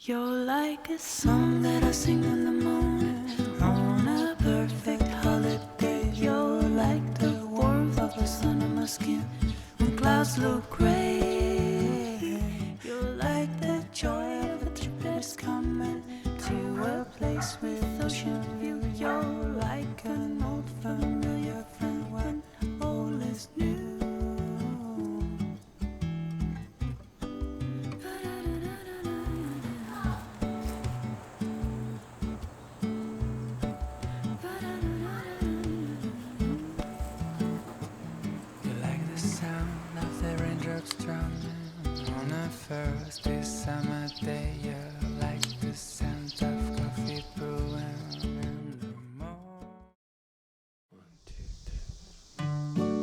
You're like a song that I sing in the morning on a perfect holiday. You're like the warmth of the sun on my skin when clouds look gray. You're like the joy of a trip that is coming to a place with ocean view. You're like an old familiar friend when all is new. You like the sound of the raindrops drumming on a first this summer day. You like the scent of coffee brewing in the morning. 1, 2, 3.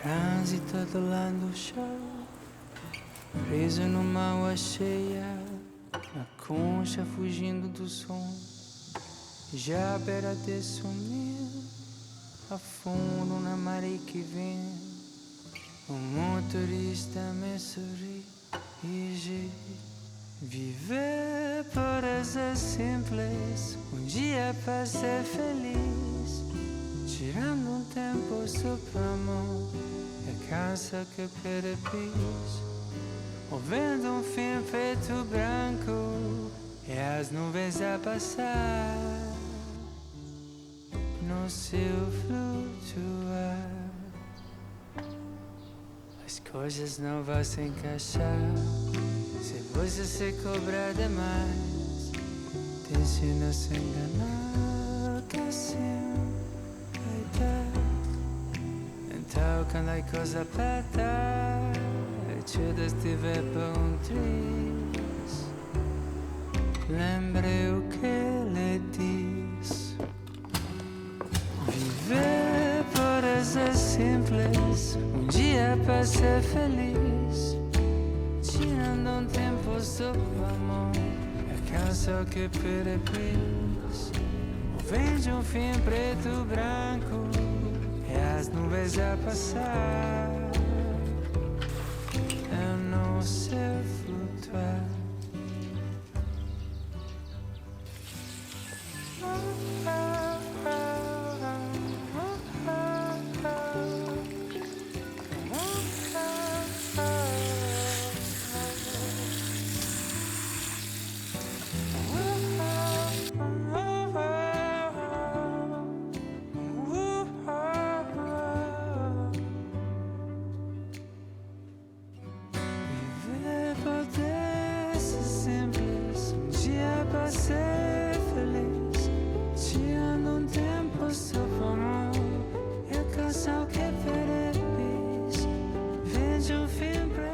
Trânsito atolando o chão, preso numa água cheia, na concha fugindo do som. Já à beira de sumir, afundo na maré que vem. O motorista me sorri e diz: viver parece simples, um dia para ser feliz. Tirando um tempo só para amor, é cansa que perepis. Ouvindo um fim preto branco, e as nuvens a passar no seu flutuar. As coisas não vão se encaixar se você se cobrar demais. Te ensina a se enganar, que assim vai dar. Então quando a coisa aperta, te estiver para um triz, lembre o que lhe diz. Viver parece simples, um dia para ser feliz. Tirando um tempo só para amor, é cansa que perepis. Vejo um fim preto branco, e as nuvens a passar. Eu não sei flutuar. Ser feliz, tirando um tempo só para amor, é canção que perepis. Vejo um fim preto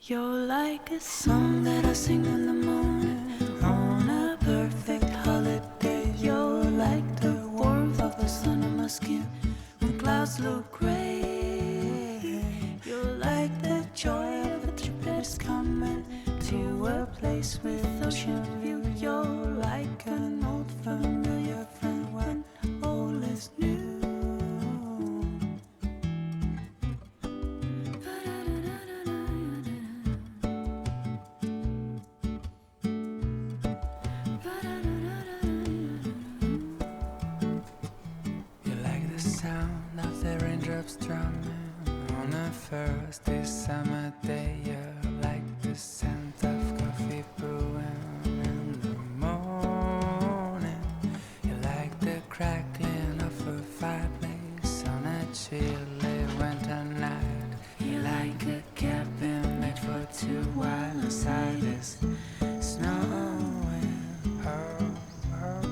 You're like a song that I sing in the morning on a perfect holiday. You're like the warmth of the sun on my skin when clouds look gray. You're like the joy of a trip that's coming to a place with ocean view. You're like an old familiar friend when all is new. Sound of the raindrops drumming on a first summer day. You're like the scent of coffee brewing in the morning. You're like the crackling of a fireplace on a chilly winter night. You're like a cabin made for two while inside is snowing. Oh, oh.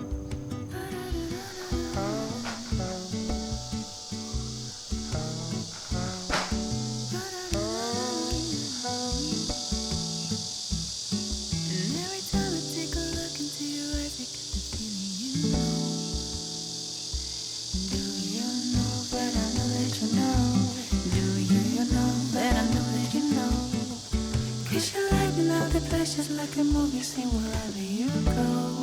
Just like a movie scene wherever you go.